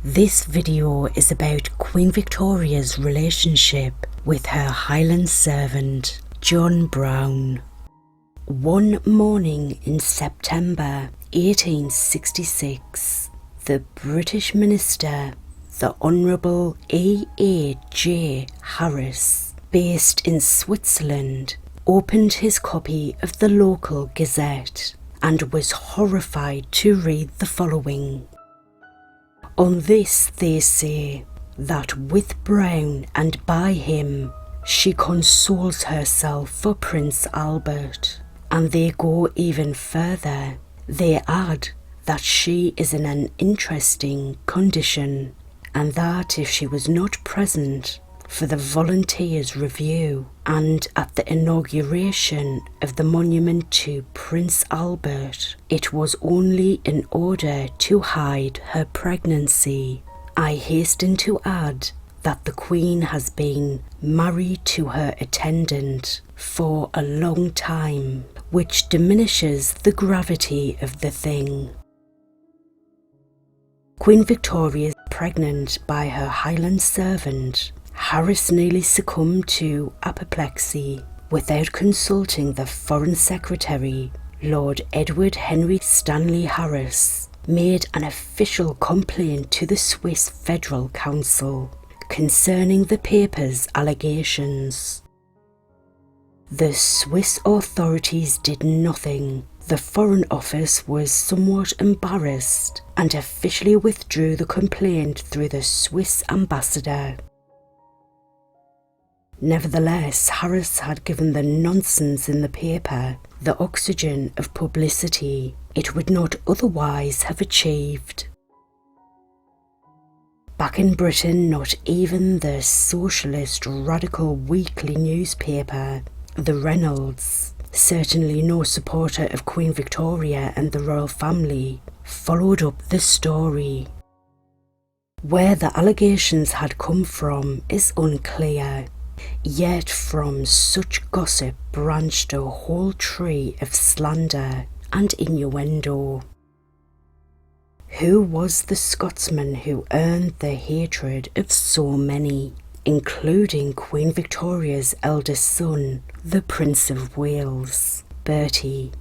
This video is about Queen Victoria's relationship with her Highland servant, John Brown. One morning in September 1866, the British minister, the Honourable E.A.J. Harris, based in Switzerland, opened his copy of the local Gazette and was horrified to read the following. On this they say, that with Brown and by him she consoles herself for Prince Albert, and they go even further. They add that she is in an interesting condition, and that if she was not present for the Volunteers' Review and at the inauguration of the monument to Prince Albert, it was only in order to hide her pregnancy. I hasten to add that the Queen has been married to her attendant for a long time, which diminishes the gravity of the thing. Queen Victoria is pregnant by her Highland servant. Harris nearly succumbed to apoplexy without consulting the Foreign Secretary. Lord Edward Henry Stanley Harris made an official complaint to the Swiss Federal Council concerning the paper's allegations. The Swiss authorities did nothing. The Foreign Office was somewhat embarrassed and officially withdrew the complaint through the Swiss ambassador. Nevertheless, Harris had given the nonsense in the paper the oxygen of publicity it would not otherwise have achieved. Back in Britain, not even the socialist radical weekly newspaper, the Reynolds, certainly no supporter of Queen Victoria and the royal family, followed up the story. Where the allegations had come from is unclear. Yet from such gossip branched a whole tree of slander and innuendo. Who was the Scotsman who earned the hatred of so many, including Queen Victoria's eldest son, the Prince of Wales, Bertie?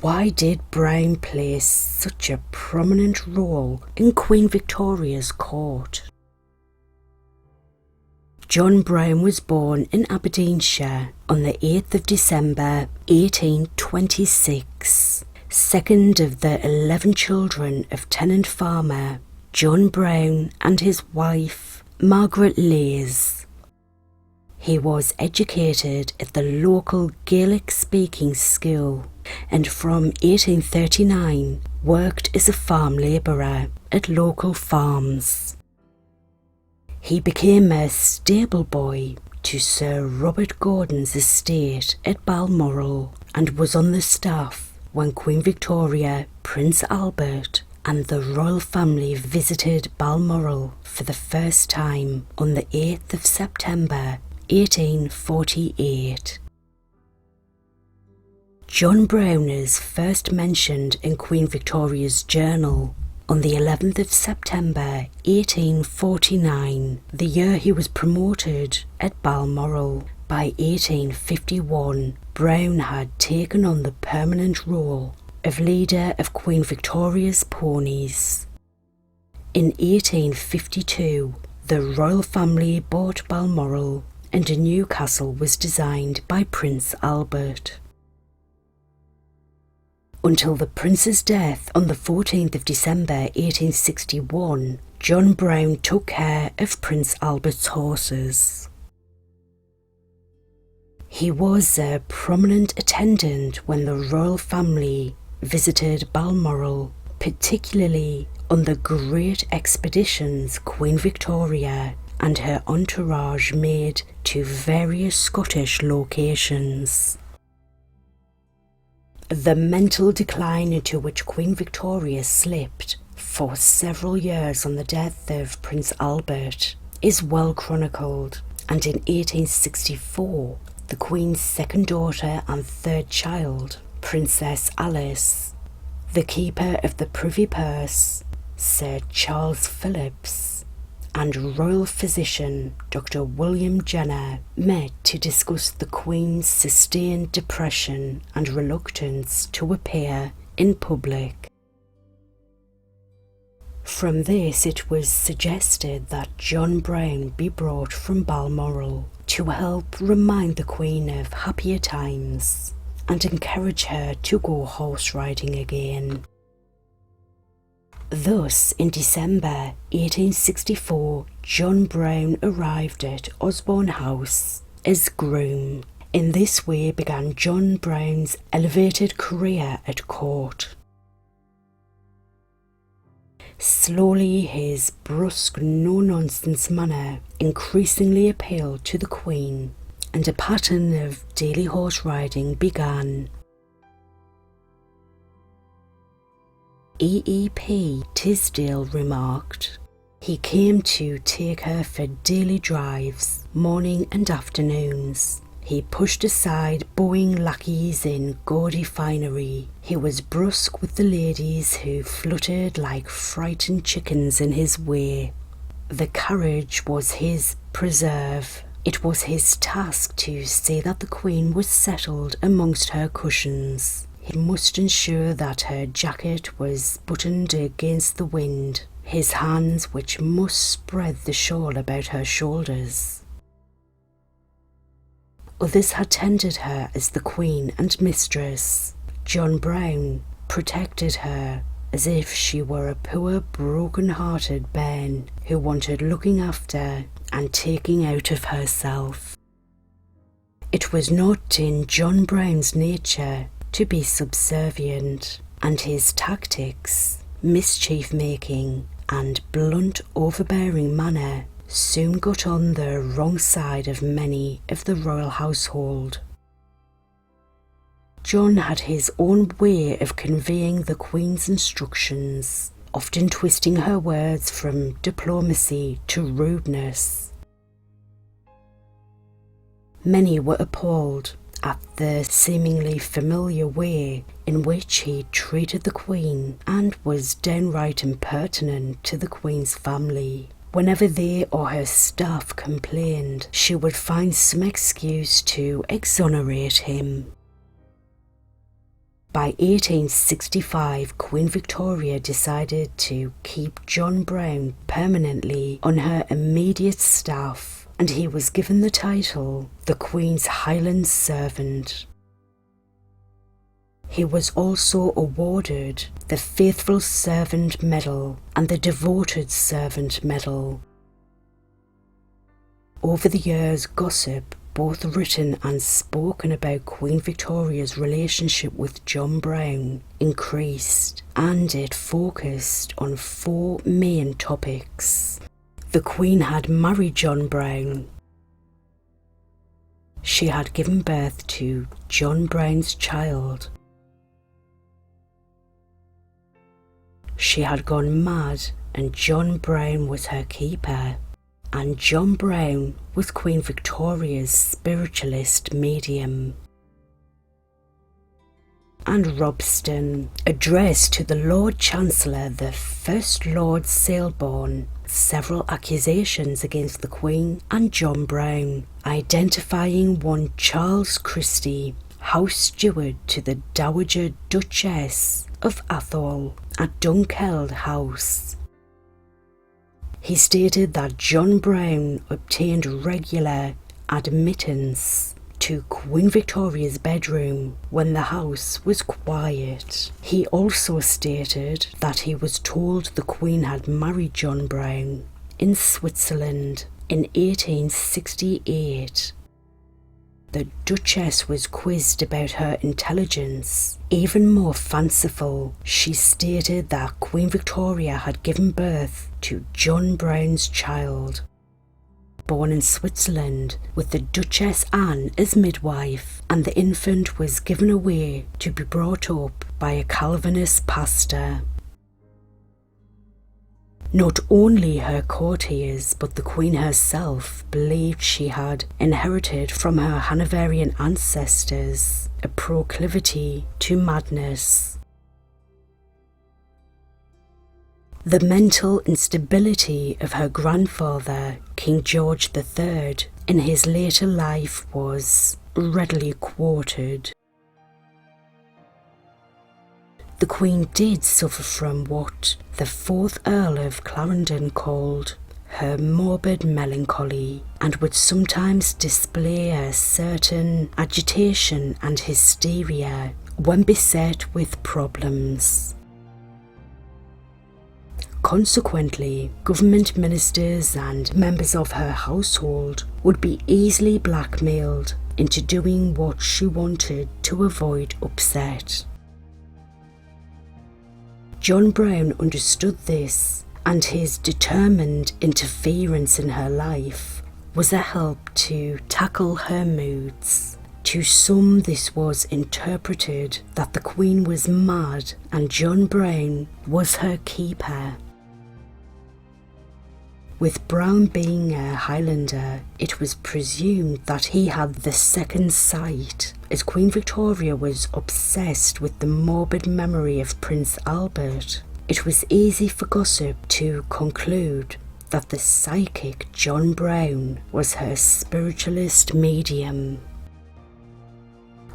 Why did Brown play such a prominent role in Queen Victoria's court? John Brown was born in Aberdeenshire on the 8th of December 1826, second of the 11 children of tenant farmer John Brown and his wife Margaret Lays. He was educated at the local Gaelic-speaking school and from 1839 worked as a farm labourer at local farms. He became a stable boy to Sir Robert Gordon's estate at Balmoral and was on the staff when Queen Victoria, Prince Albert and the royal family visited Balmoral for the first time on the 8th of September 1848. John Brown is first mentioned in Queen Victoria's journal on the 11th of September 1849, the year he was promoted at Balmoral. By 1851, Brown had taken on the permanent role of leader of Queen Victoria's ponies. In 1852, the royal family bought Balmoral and a new castle was designed by Prince Albert. Until the Prince's death on the 14th of December 1861, John Brown took care of Prince Albert's horses. He was a prominent attendant when the royal family visited Balmoral, particularly on the great expeditions Queen Victoria and her entourage made to various Scottish locations. The mental decline into which Queen Victoria slipped for several years on the death of Prince Albert is well chronicled, and in 1864 the Queen's second daughter and third child, Princess Alice, the keeper of the Privy Purse, Sir Charles Phillips, and royal physician Dr. William Jenner met to discuss the Queen's sustained depression and reluctance to appear in public. From this, it was suggested that John Brown be brought from Balmoral to help remind the Queen of happier times and encourage her to go horse riding again. Thus, in December 1864, John Brown arrived at Osborne House as groom. In this way began John Brown's elevated career at court. Slowly, his brusque, no-nonsense manner increasingly appealed to the Queen, and a pattern of daily horse riding began. E.E.P. Tisdale remarked, he came to take her for daily drives, morning and afternoons. He pushed aside bowing lackeys in gaudy finery. He was brusque with the ladies who fluttered like frightened chickens in his way. The carriage was his preserve. It was his task to see that the Queen was settled amongst her cushions. He must ensure that her jacket was buttoned against the wind, his hands which must spread the shawl about her shoulders. Others had tended her as the Queen and mistress. John Brown protected her as if she were a poor broken-hearted bairn who wanted looking after and taking out of herself. It was not in John Brown's nature to be subservient, and his tactics, mischief-making, and blunt, overbearing manner soon got on the wrong side of many of the royal household. John had his own way of conveying the Queen's instructions, often twisting her words from diplomacy to rudeness. Many were appalled at the seemingly familiar way in which he treated the Queen, and was downright impertinent to the Queen's family. Whenever they or her staff complained, she would find some excuse to exonerate him. By 1865, Queen Victoria decided to keep John Brown permanently on her immediate staff, and he was given the title the Queen's Highland Servant. He was also awarded the Faithful Servant Medal and the Devoted Servant Medal. Over the years, gossip, both written and spoken, about Queen Victoria's relationship with John Brown increased, and it focused on four main topics. The Queen had married John Brown. She had given birth to John Brown's child. She had gone mad, and John Brown was her keeper, and John Brown was Queen Victoria's spiritualist medium. And Robston addressed to the Lord Chancellor, the First Lord Selborne, several accusations against the Queen and John Brown, identifying one Charles Christie, house steward to the Dowager Duchess of Atholl at Dunkeld House. He stated that John Brown obtained regular admittance to Queen Victoria's bedroom when the house was quiet. He also stated that he was told the Queen had married John Brown in Switzerland in 1868. The Duchess was quizzed about her intelligence. Even more fanciful, she stated that Queen Victoria had given birth to John Brown's child, born in Switzerland, with the Duchess Anne as midwife, and the infant was given away to be brought up by a Calvinist pastor. Not only her courtiers, but the Queen herself believed she had inherited from her Hanoverian ancestors a proclivity to madness. The mental instability of her grandfather, King George III, in his later life was readily quoted. The Queen did suffer from what the 4th Earl of Clarendon called her morbid melancholy, and would sometimes display a certain agitation and hysteria when beset with problems. Consequently, government ministers and members of her household would be easily blackmailed into doing what she wanted to avoid upset. John Brown understood this, and his determined interference in her life was a help to tackle her moods. To some, this was interpreted that the Queen was mad and John Brown was her keeper. With Brown being a Highlander, it was presumed that he had the second sight, as Queen Victoria was obsessed with the morbid memory of Prince Albert. It was easy for gossip to conclude that the psychic John Brown was her spiritualist medium.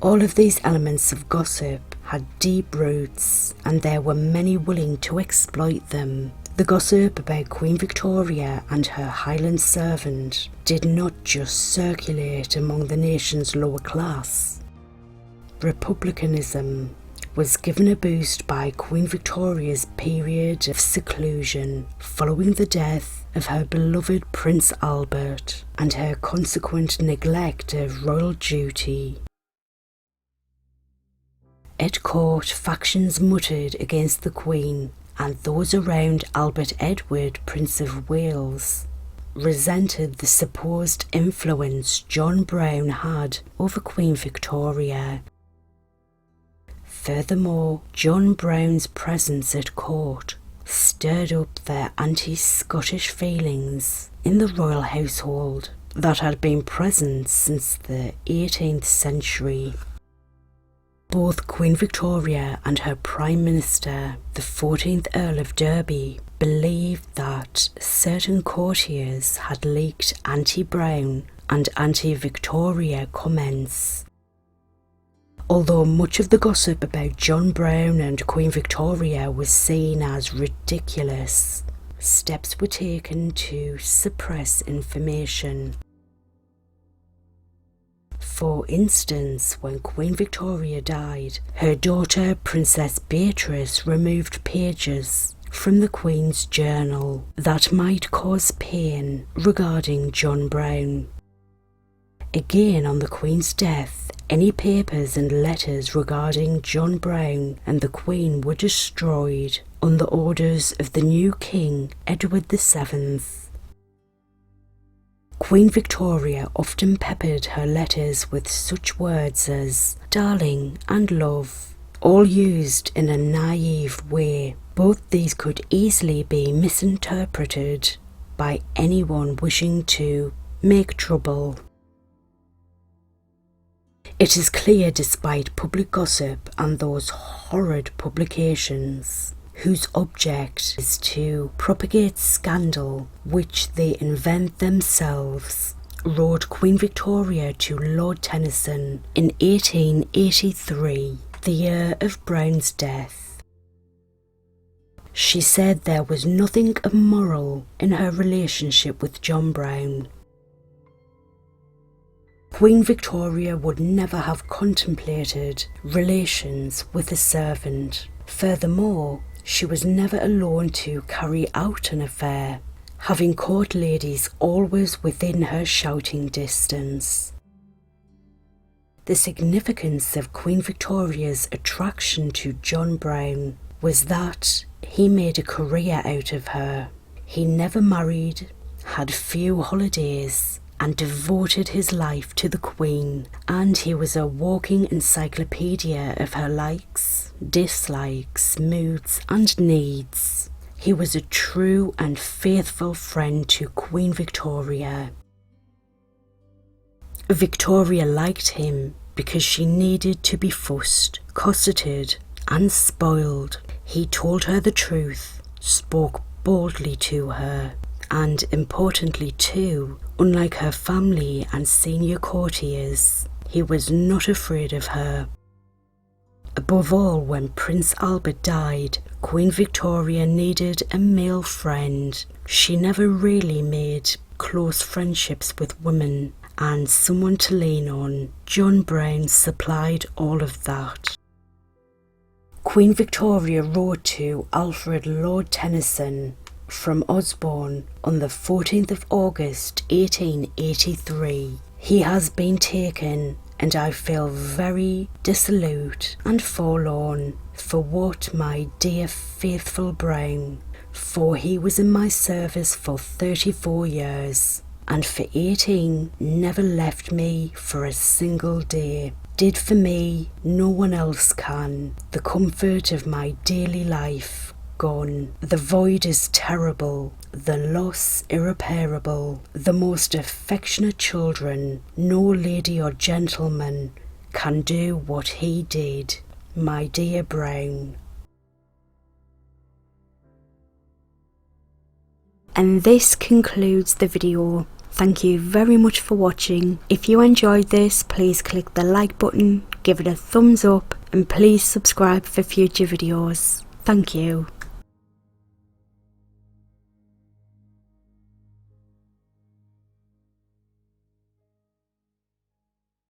All of these elements of gossip had deep roots, and there were many willing to exploit them. The gossip about Queen Victoria and her Highland servant did not just circulate among the nation's lower class. Republicanism was given a boost by Queen Victoria's period of seclusion following the death of her beloved Prince Albert and her consequent neglect of royal duty. At court, factions muttered against the Queen, and those around Albert Edward, Prince of Wales, resented the supposed influence John Brown had over Queen Victoria. Furthermore, John Brown's presence at court stirred up their anti-Scottish feelings in the royal household that had been present since the 18th century. Both Queen Victoria and her Prime Minister, the 14th Earl of Derby, believed that certain courtiers had leaked anti-Brown and anti-Victoria comments. Although much of the gossip about John Brown and Queen Victoria was seen as ridiculous, steps were taken to suppress information. For instance, when Queen Victoria died, her daughter Princess Beatrice removed pages from the Queen's journal that might cause pain regarding John Brown. Again, on the Queen's death, any papers and letters regarding John Brown and the Queen were destroyed on the orders of the new King, Edward VII. Queen Victoria often peppered her letters with such words as darling and love, all used in a naive way. Both these could easily be misinterpreted by anyone wishing to make trouble. It is clear, despite public gossip and those horrid publications, whose object is to propagate scandal which they invent themselves, wrote Queen Victoria to Lord Tennyson in 1883, the year of Brown's death. She said there was nothing immoral in her relationship with John Brown. Queen Victoria would never have contemplated relations with a servant. Furthermore, she was never alone to carry out an affair, having court ladies always within her shouting distance. The significance of Queen Victoria's attraction to John Brown was that he made a career out of her. He never married, had few holidays, and devoted his life to the Queen, and he was a walking encyclopedia of her likes, dislikes, moods and needs. He was a true and faithful friend to Queen Victoria. Victoria liked him because she needed to be fussed, cosseted and spoiled. He told her the truth, spoke boldly to her, and importantly too, unlike her family and senior courtiers, he was not afraid of her. Above all, when Prince Albert died, Queen Victoria needed a male friend. She never really made close friendships with women, and someone to lean on. John Brown supplied all of that. Queen Victoria wrote to Alfred Lord Tennyson from Osborne on the 14th of August 1883. He has been taken, and I feel very dissolute and forlorn for what my dear faithful Brown, for he was in my service for 34 years, and for 18 never left me for a single day. Did for me no one else can. The comfort of my daily life gone. The void is terrible, the loss irreparable. The most affectionate children, no lady or gentleman can do what he did. My dear Brown. And this concludes the video. Thank you very much for watching. If you enjoyed this, please click the like button, give it a thumbs up, and please subscribe for future videos. Thank you.